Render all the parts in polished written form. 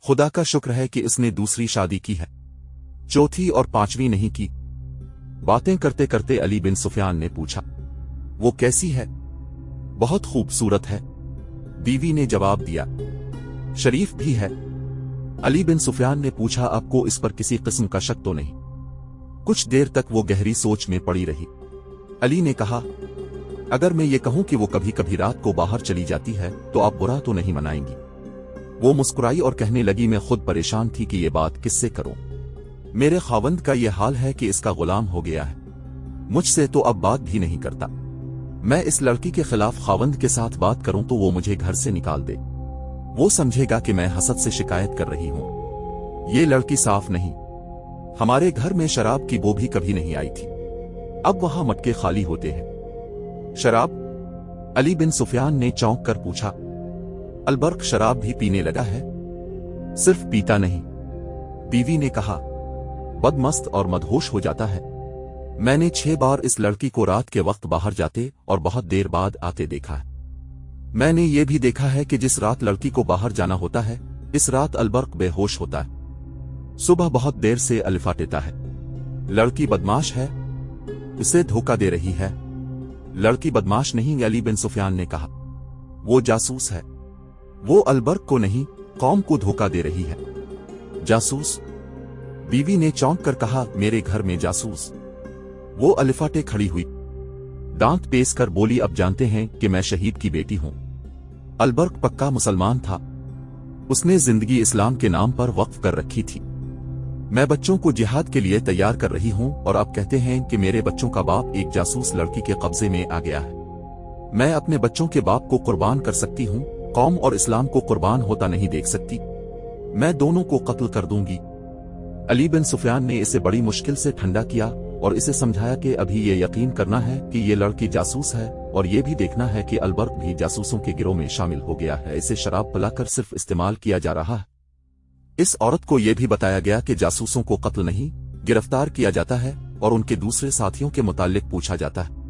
खुदा का शुक्र है कि उसने दूसरी शादी की है, चौथी और पांचवी नहीं की। बातें करते करते अली बिन सुफियान ने पूछा, वो कैसी है? बहुत खूबसूरत है, बीवी ने जवाब दिया। शरीफ भी है। अली बिन सुफियान ने पूछा, आपको इस पर किसी किस्म का शक तो नहीं? कुछ देर तक वो गहरी सोच में पड़ी रही। अली ने कहा, अगर मैं ये कहूं कि वो कभी कभी रात को बाहर चली जाती है तो आप बुरा तो नहीं मनाएंगी? वो मुस्कुराई और कहने लगी, मैं खुद परेशान थी कि ये बात किससे करूं। मेरे खावंद का ये हाल है कि इसका गुलाम हो गया है, मुझसे तो अब बात भी नहीं करता। मैं इस लड़की के खिलाफ खावंद के साथ बात करूं तो वो मुझे घर से निकाल दे। वो समझेगा कि मैं हसद से शिकायत कर रही हूं। ये लड़की साफ नहीं। हमारे घर में शराब की बो भी कभी नहीं आई थी, अब वहां मटके खाली होते हैं। शराब? अली बिन सुफियान ने चौंक कर पूछा। अलबर्क शराब भी पीने लगा है? सिर्फ पीता नहीं, बीवी ने कहा, बदमस्त और मदहोश हो जाता है। मैंने 6 बार इस लड़की को रात के वक्त बाहर जाते और बहुत देर बाद आते देखा है। मैंने ये भी देखा है कि जिस रात लड़की को बाहर जाना होता है, इस रात अलबर्क बेहोश होता है। सुबह बहुत देर से अलिफाटेता है। लड़की बदमाश है, उसे धोखा दे रही है। लड़की बदमाश नहीं, अली बिन सुफियान ने कहा, वो जासूस है। वो अलबर्क को नहीं, कौम को धोखा दे रही है। जासूस? बीवी ने चौंक कर कहा, मेरे घर में जासूस? वो अलिफाटे खड़ी हुई, दांत पेस कर बोली, अब जानते हैं कि मैं शहीद की बेटी हूं। अलबर्क पक्का मुसलमान था, उसने जिंदगी इस्लाम के नाम पर वक्फ कर रखी थी। मैं बच्चों को जिहाद के लिए तैयार कर रही हूं और अब कहते हैं कि मेरे बच्चों का बाप एक जासूस लड़की के कब्जे में आ गया है। मैं अपने बच्चों के बाप को कुर्बान कर सकती हूं, कौम और इस्लाम को कुर्बान होता नहीं देख सकती। मैं दोनों को कत्ल कर दूंगी। अली बिन सुफियान ने इसे बड़ी मुश्किल से ठंडा किया और इसे समझाया कि अभी ये यकीन करना है कि ये लड़की जासूस है और ये भी देखना है कि अलबर्क भी जासूसों के गिरोह में शामिल हो गया है। इसे शराब पिलाकर सिर्फ इस्तेमाल किया जा रहा है। इस औरत को यह भी बताया गया कि जासूसों को कत्ल नहीं, गिरफ्तार किया जाता है और उनके दूसरे साथियों के मुताल्लिक पूछा जाता है।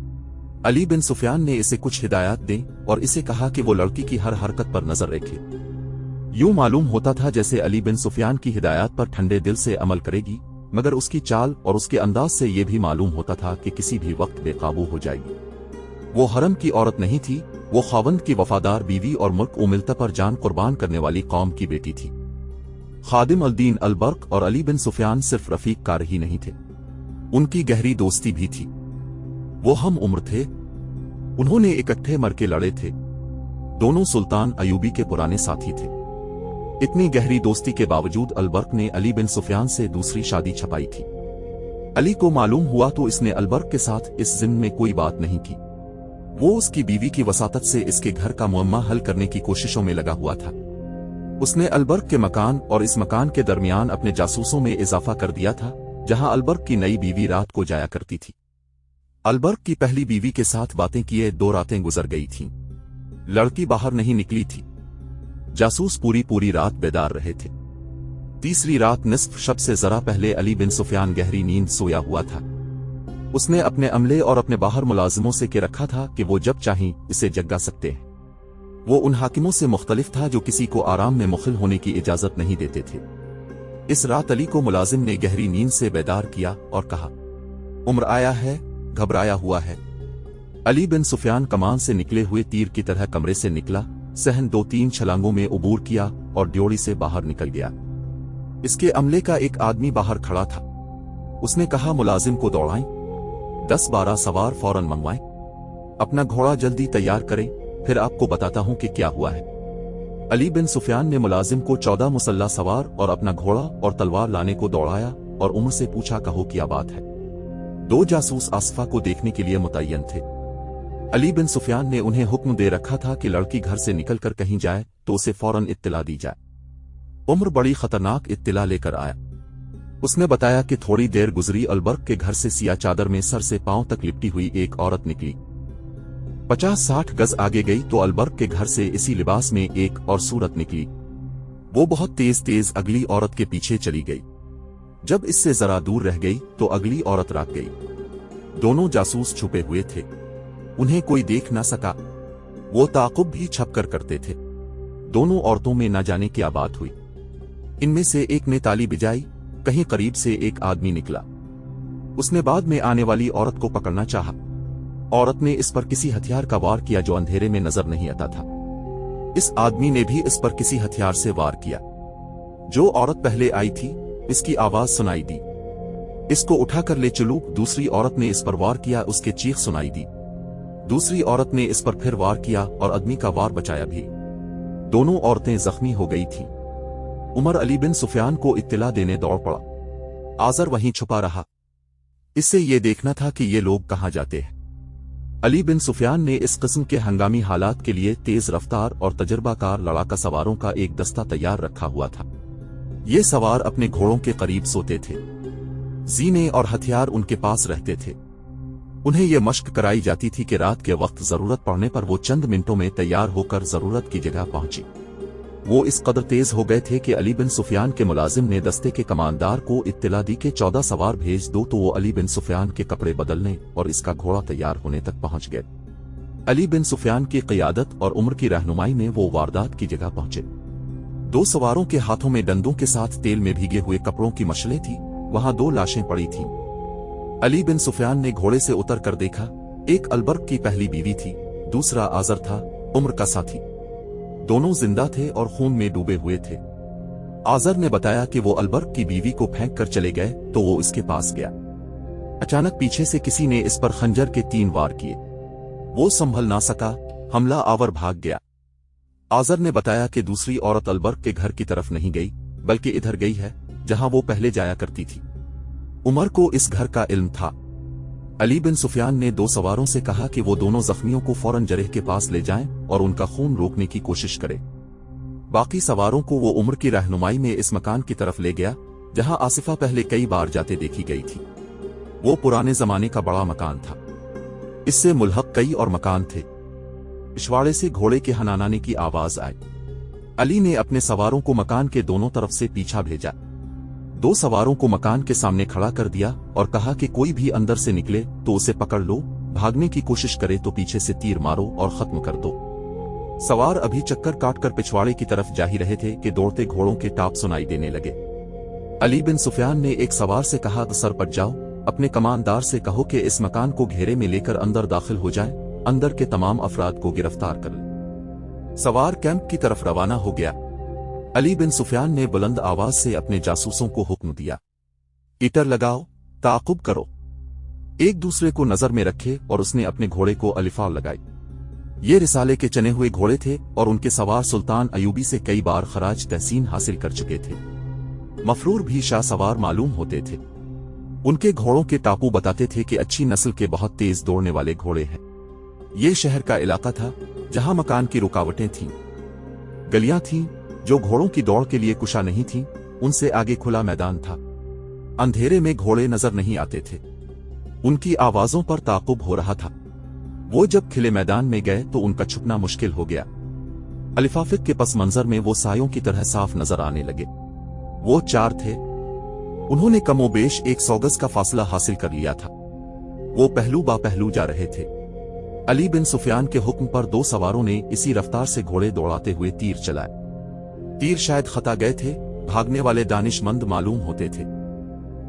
अली बिन सुफियान ने इसे कुछ हिदायत दी और इसे कहा कि वो लड़की की हर हरकत पर नजर रखे। यूं मालूम होता था जैसे अली बिन सुफियान की हिदायत पर ठंडे दिल से अमल करेगी, मगर उसकी चाल और उसके अंदाज से यह भी मालूम होता था कि किसी भी वक्त बेकाबू हो जाएगी। वो हरम की औरत नहीं थी, वो खावंद की वफादार बीवी और मुल्क व मिलता पर जान कुर्बान करने वाली कौम की बेटी थी। खादिम अल-दीन अलबर्क और अली बिन सुफियान सिर्फ रफीक कार ही नहीं थे, उनकी गहरी दोस्ती भी थी। वो हम उम्र थे, उन्होंने इकट्ठे मर के लड़े थे। दोनों सुल्तान अयूबी के पुराने साथी थे। इतनी गहरी दोस्ती के बावजूद अलबर्क ने अली बिन सुफियान से दूसरी शादी छपाई थी। अली को मालूम हुआ तो इसने अलबर्क के साथ इस जिम्न में कोई बात नहीं की। वो उसकी बीवी की वसातत से इसके घर का मुअम्मा हल करने की कोशिशों में लगा हुआ था। उसने अलबर्क के मकान और इस मकान के दरमियान अपने जासूसों में इजाफा कर दिया था, जहां अलबर्क की नई बीवी रात को जाया करती थी। अलबर्क की पहली बीवी के साथ बातें किए 2 रातें गुजर गई थीं। लड़की बाहर नहीं निकली थी। जासूस पूरी रात बेदार रहे थे। तीसरी रात निस्फ शब से जरा पहले अली बिन सुफियान गहरी नींद सोया हुआ था। उसने अपने अमले और अपने बाहर मुलाजिमों से के रखा था कि वो जब चाहें इसे जगा सकते हैं। वो उन हाकिमों से मुख्तलिफ था जो किसी को आराम में मुखिल होने की इजाजत नहीं देते थे। इस रात अली को मुलाजिम ने गहरी नींद से बेदार किया और कहा, उम्र आया है, घबराया हुआ है। अली बिन सुफियान कमान से निकले हुए तीर की तरह कमरे से निकला, सहन 2-3 छलांगों में उबूर किया और ड्योढ़ी से बाहर निकल गया। इसके अमले का एक आदमी बाहर खड़ा था। उसने कहा, मुलाजिम को दौड़ाएं, 10-12 सवार फौरन मंगवाएं, अपना घोड़ा जल्दी तैयार करें, फिर आपको बताता हूं कि क्या हुआ है। अली बिन सुफियान ने मुलाजिम को 14 मुसल्ला सवार और अपना घोड़ा और तलवार लाने को दौड़ाया और उमर से पूछा, कहो क्या बात है। 2 जासूस आसफा को देखने के लिए मुतय्यन थे। अली बिन सुफियान ने उन्हें हुक्म दे रखा था कि लड़की घर से निकलकर कहीं जाए तो उसे फौरन इत्तिला दी जाए। उमर बड़ी खतरनाक इत्तिला लेकर आया। उसने बताया कि थोड़ी देर गुजरी, अलबर्क के घर से सिया चादर में सर से पांव तक लिपटी हुई एक औरत निकली। 50-60 गज आगे गई तो अलबर्क के घर से इसी लिबास में एक और सूरत निकली। वो बहुत तेज अगली औरत के पीछे चली गई। जब इससे जरा दूर रह गई तो अगली औरत राग गई। दोनों जासूस छुपे हुए थे, उन्हें कोई देख ना सका। वो ताक़ुब भी छपकर करते थे। दोनों औरतों में न जाने क्या बात हुई। इनमें से एक ने ताली बजाई। कहीं करीब से एक आदमी निकला। उसने बाद में आने वाली औरत को पकड़ना चाहा। औरत ने इस पर किसी हथियार का वार किया जो अंधेरे में नजर नहीं आता था। इस आदमी ने भी इस पर किसी हथियार से वार किया। जो औरत पहले आई थी, इसकी आवाज सुनाई दी, इसको उठाकर ले चलो। दूसरी औरत ने इस पर वार किया, उसके चीख सुनाई दी। दूसरी औरत ने इस पर फिर वार किया और आदमी का वार बचाया भी। दोनों औरतें जख्मी हो गई थीं। उमर अली बिन सुफियान को इत्तला देने दौड़ पड़ा। आजर वहीं छुपा रहा। इससे ये देखना था कि ये लोग कहां जाते हैं। अली बिन सुफियान ने इस किस्म के हंगामी हालात के लिए तेज रफ्तार और तजर्बाकार लड़ाका सवारों का एक दस्ता तैयार रखा हुआ था। ये सवार अपने घोड़ों के करीब सोते थे। जीने और हथियार उनके पास रहते थे। उन्हें यह मश्क कराई जाती थी कि रात के वक्त जरूरत पड़ने पर वो चंद मिनटों में तैयार होकर जरूरत की जगह पहुंची। वो इस कदर तेज हो गए थे कि अली बिन सुफियान के मुलाजिम ने दस्ते के कमांडर को इत्तला दी कि 14 सवार भेज दो, तो वो अली बिन सुफियान के कपड़े बदलने और इसका घोड़ा तैयार होने तक पहुंच गए। अली बिन सुफियान की क़ियादत और उमर की रहनुमाई में वो वारदात की जगह पहुंचे। 2 सवारों के हाथों में डंडों के साथ तेल में भीगे हुए कपड़ों की मशलें थी। वहां 2 लाशें पड़ी थीं। अली बिन सुफियान ने घोड़े से उतर कर देखा। एक अलबर्क की पहली बीवी थी, दूसरा आजर था, उम्र का साथी। दोनों जिंदा थे और खून में डूबे हुए थे। आजर ने बताया कि वो अलबर्क की बीवी को फेंक कर चले गए तो वो इसके पास गया। अचानक पीछे से किसी ने इस पर खंजर के 3 वार किए। वो संभल ना सका, हमला आवर भाग गया। आजर ने बताया कि दूसरी औरत अलबर्क के घर की तरफ नहीं गई, बल्कि इधर गई है जहां वो पहले जाया करती थी। उमर को इस घर का इल्म था। अली बिन सुफियान ने 2 सवारों से कहा कि वो दोनों जख्मियों को फौरन जरेह के पास ले जाएं और उनका खून रोकने की कोशिश करें। बाकी सवारों को वो उमर की रहनुमाई में इस मकान की तरफ ले गया जहां आसिफा पहले कई बार जाते देखी गई थी। वो पुराने जमाने का बड़ा मकान था। इससे मुल्हक कई और मकान थे। पिछवाड़े से घोड़े के हनानाने की आवाज आई। अली ने अपने सवारों को मकान के दोनों तरफ से पीछा भेजा। 2 सवारों को मकान के सामने खड़ा कर दिया और कहा कि कोई भी अंदर से निकले तो उसे पकड़ लो, भागने की कोशिश करे तो पीछे से तीर मारो और खत्म कर दो। सवार अभी चक्कर काटकर पिछवाड़े की तरफ जा ही रहे थे कि दौड़ते घोड़ों के टाप सुनाई देने लगे। अली बिन सुफियान ने एक सवार से कहा, सर पट जाओ, अपने कमानदार से कहो कि इस मकान को घेरे में लेकर अंदर दाखिल हो जाए, अंदर के तमाम अफराद को गिरफ्तार कर ले। सवार कैंप की तरफ रवाना हो गया। अली बिन सुफियान ने बुलंद आवाज से अपने जासूसों को हुक्म दिया, इटर लगाओ, ताक़ुब करो, एक दूसरे को नजर में रखे, और उसने अपने घोड़े को अलिफा लगाई। ये रिसाले के चने हुए घोड़े थे और उनके सवार सुल्तान अयूबी से कई बार खराज तहसीन हासिल कर चुके थे। मफरूर भी शाह सवार मालूम होते थे। उनके घोड़ों के टापू बताते थे कि अच्छी नस्ल के बहुत तेज दौड़ने वाले घोड़े हैं। ये शहर का इलाका था जहां मकान की रुकावटें थीं, गलियां थीं जो घोड़ों की दौड़ के लिए कुशा नहीं थीं, उनसे आगे खुला मैदान था। अंधेरे में घोड़े नजर नहीं आते थे। उनकी आवाजों पर ताक़ुब हो रहा था। वो जब खिले मैदान में गए तो उनका छुपना मुश्किल हो गया। अलिफाफिक के पस मंजर में वो सायों की तरह साफ नजर आने लगे। वो 4 थे। उन्होंने कमोबेश 100 गज का फासला हासिल कर लिया था। वो पहलू बा पहलू जा रहे थे। अली बिन सुफियान के हुक्म पर 2 सवारों ने इसी रफ्तार से घोड़े दौड़ाते हुए तीर चलाए। तीर शायद खता गए थे, भागने वाले दानिशमंद मालूम होते थे।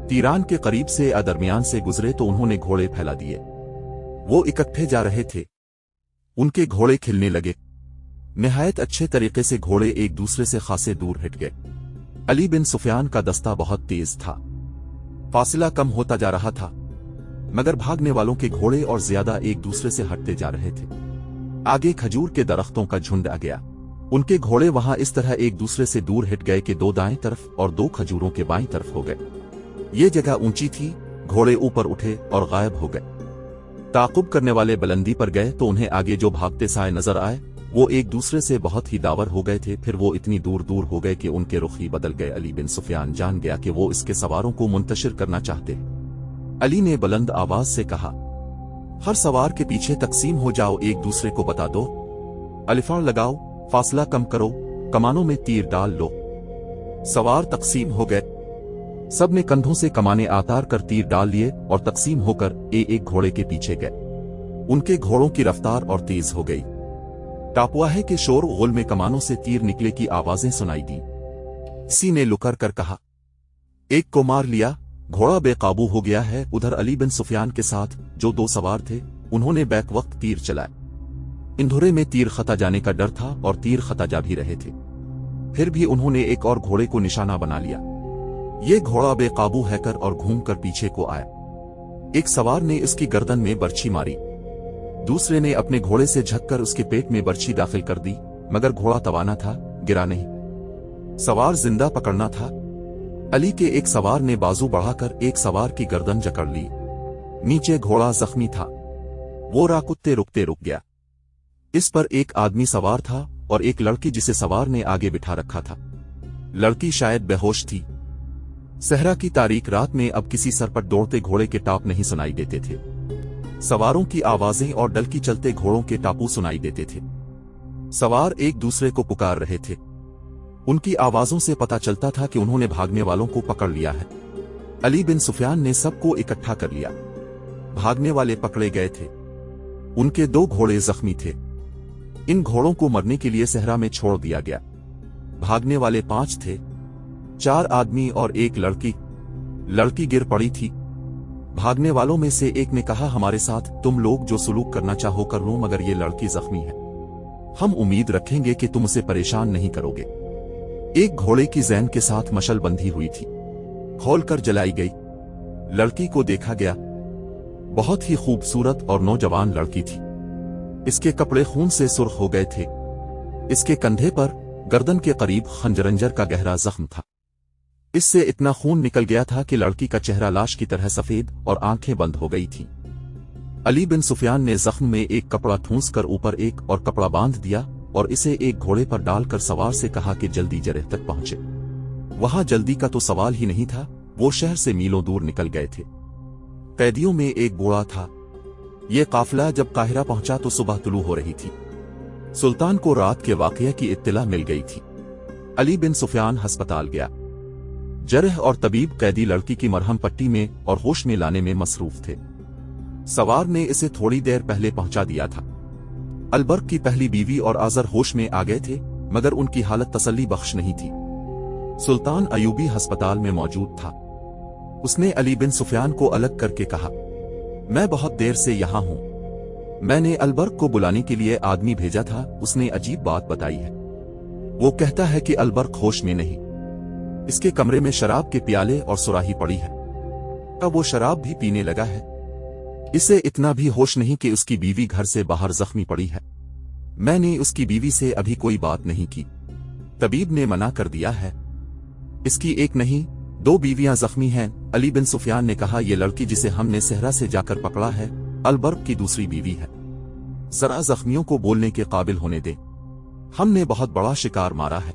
तीरान के करीब से या दरमियान से गुजरे तो उन्होंने घोड़े फैला दिए। वो इकट्ठे जा रहे थे। उनके घोड़े खिलने लगे। निहायत अच्छे तरीके से घोड़े एक दूसरे से खासे दूर हट गए। अली बिन सुफियान का दस्ता बहुत तेज था। फासिला कम होता जा रहा था, मगर भागने वालों के घोड़े और ज्यादा एक दूसरे से हटते जा रहे थे। आगे खजूर के दरख्तों का झुंड आ गया। उनके घोड़े वहां इस तरह एक दूसरे से दूर हट गए कि 2 दाएं तरफ और 2 खजूरों के बाईं तरफ हो गए। ये जगह ऊंची थी। घोड़े ऊपर उठे और गायब हो गए। ताक़ुब करने वाले बुलंदी पर गए तो उन्हें आगे जो भागते साए नजर आए वो एक दूसरे से बहुत ही दावर हो गए थे। फिर वो इतनी दूर दूर हो गए कि उनके रुख ही बदल गए। अली बिन सुफियान जान गया कि वो इसके सवारों को मुंतशिर करना चाहते। अली ने बुलंद आवाज से कहा, हर सवार के पीछे तकसीम हो जाओ, एक दूसरे को बता दो, अलिफा लगाओ, फासला कम करो, कमानों में तीर डाल लो। सवार तकसीम हो गए। सब ने कंधों से कमाने आतार कर तीर डाल लिए और तकसीम होकर एक घोड़े के पीछे गए। उनके घोड़ों की रफ्तार और तेज हो गई। टापुआ है कि शोर गुल में कमानों से तीर निकले की आवाजें सुनाई दी। किसी ने लुकर कर कहा। एक को मार लिया, घोड़ा बेकाबू हो गया है। उधर अली बिन सुफियान के साथ जो 2 सवार थे, उन्होंने बैक वक्त तीर चलाए। इंधुरे में तीर खता जाने का डर था और तीर खता जा भी रहे थे। फिर भी उन्होंने एक और घोड़े को निशाना बना लिया। ये घोड़ा बेकाबू हैकर और घूमकर पीछे को आया। एक सवार ने इसकी गर्दन में बर्छी मारी, दूसरे ने अपने घोड़े से झककर उसके पेट में बर्छी दाखिल कर दी, मगर घोड़ा तवाना था, गिरा नहीं। सवार जिंदा पकड़ना था। अली के एक सवार ने बाजू बढ़ाकर एक सवार की गर्दन जकड़ ली। नीचे घोड़ा जख्मी था, वो राकुत्ते रुकते रुक गया। इस पर एक आदमी सवार था और एक लड़की जिसे सवार ने आगे बिठा रखा था। लड़की शायद बेहोश थी। सहरा की तारीक रात में अब किसी सरपट दौड़ते घोड़े के टाप नहीं सुनाई देते थे। सवारों की आवाजें और डलकी चलते घोड़ों के टापू सुनाई देते थे। सवार एक दूसरे को पुकार रहे थे। उनकी आवाजों से पता चलता था कि उन्होंने भागने वालों को पकड़ लिया है। अली बिन सुफियान ने सबको इकट्ठा कर लिया। भागने वाले पकड़े गए थे। उनके 2 घोड़े जख्मी थे। इन घोड़ों को मरने के लिए सहरा में छोड़ दिया गया। भागने वाले 5 थे, 4 आदमी और एक लड़की। लड़की गिर पड़ी थी। भागने वालों में से एक ने कहा, हमारे साथ तुम लोग जो सुलूक करना चाहो कर लो, मगर ये लड़की जख्मी है। हम उम्मीद रखेंगे कि तुम उसे परेशान नहीं करोगे। एक घोड़े की जैन के साथ मशल बंधी हुई थी, खोलकर जलाई गई। लड़की को देखा गया, बहुत ही खूबसूरत और नौजवान लड़की थी। इसके कपड़े खून से सुर्ख हो गए थे। इसके कंधे पर गर्दन के करीब खंजरंजर का गहरा जख्म था। इससे इतना खून निकल गया था कि लड़की का चेहरा लाश की तरह सफेद और आंखें बंद हो गई थीं। अली बिन सुफियान ने जख्म में एक कपड़ा ठूंस कर ऊपर एक और कपड़ा बांध दिया और इसे एक घोड़े पर डालकर सवार से कहा कि जल्दी जरह तक पहुंचे। वहां जल्दी का तो सवाल ही नहीं था, वो शहर से मीलों दूर निकल गए थे। कैदियों में एक बूढ़ा था। ये काफिला जब काहिरा पहुंचा तो सुबह तुलू हो रही थी। सुल्तान को रात के वाकये की इत्तिला मिल गई थी। अली बिन सुफियान अस्पताल गया। जरह और तबीब कैदी लड़की की मरहम पट्टी में और होश में लाने में मसरूफ थे। सवार ने इसे थोड़ी देर पहले पहुंचा दिया था। अलबर्क की पहली बीवी और आजर होश में आ गए थे, मगर उनकी हालत तसल्ली बख्श नहीं थी। सुल्तान अयूबी अस्पताल में मौजूद था। उसने अली बिन सुफियान को अलग करके कहा, मैं बहुत देर से यहां हूं। मैंने अलबर्क को बुलाने के लिए आदमी भेजा था। उसने अजीब बात बताई है। वो कहता है कि अलबर्क होश में नहीं। इसके कमरे में शराब के प्याले और सुराही पड़ी है। अब वो शराब भी पीने लगा है। इसे इतना भी होश नहीं कि उसकी बीवी घर से बाहर जख्मी पड़ी है। मैंने उसकी बीवी से अभी कोई बात नहीं की। तबीब ने मना कर दिया है। इसकी एक नहीं 2 बीवियां जख्मी हैं। अली बिन सुफियान ने कहा, यह लड़की जिसे हमने सहरा से जाकर पकड़ा है, अलबर्क की दूसरी बीवी है। जरा जख्मियों को बोलने के काबिल होने दे। हमने बहुत बड़ा शिकार मारा है।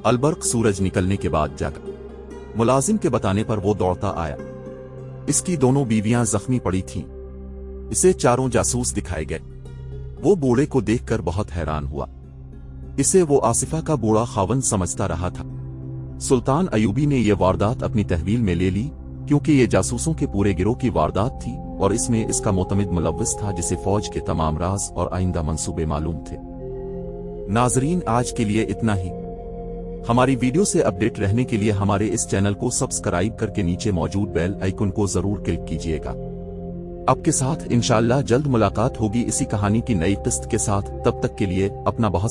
अलबर्क सूरज निकलने के बाद जागा। मुलाजिम के बताने पर वो दौड़ता आया। इसकी दोनों बीवियां जख्मी पड़ी थीं। इसे 4 जासूस दिखाए गए। वो बूढ़े को देखकर बहुत हैरान हुआ। इसे वो आसिफा का बूढ़ा खावंद समझता रहा था। सुल्तान अयूबी ने यह वारदात अपनी तहवील में ले ली, क्योंकि ये जासूसों के पूरे गिरोह की वारदात थी और इसमें इसका मुतमिद मुलव्विस था, जिसे फौज के तमाम राज और आइंदा मंसूबे मालूम थे। नाजरीन, आज के लिए इतना ही। हमारी वीडियो से अपडेट रहने के लिए हमारे इस चैनल को सब्सक्राइब करके नीचे मौजूद बेल आइकन को जरूर क्लिक कीजिएगा। आपके साथ इंशाअल्लाह जल्द मुलाकात होगी इसी कहानी की नई किस्त के साथ। तब तक के लिए अपना बहुत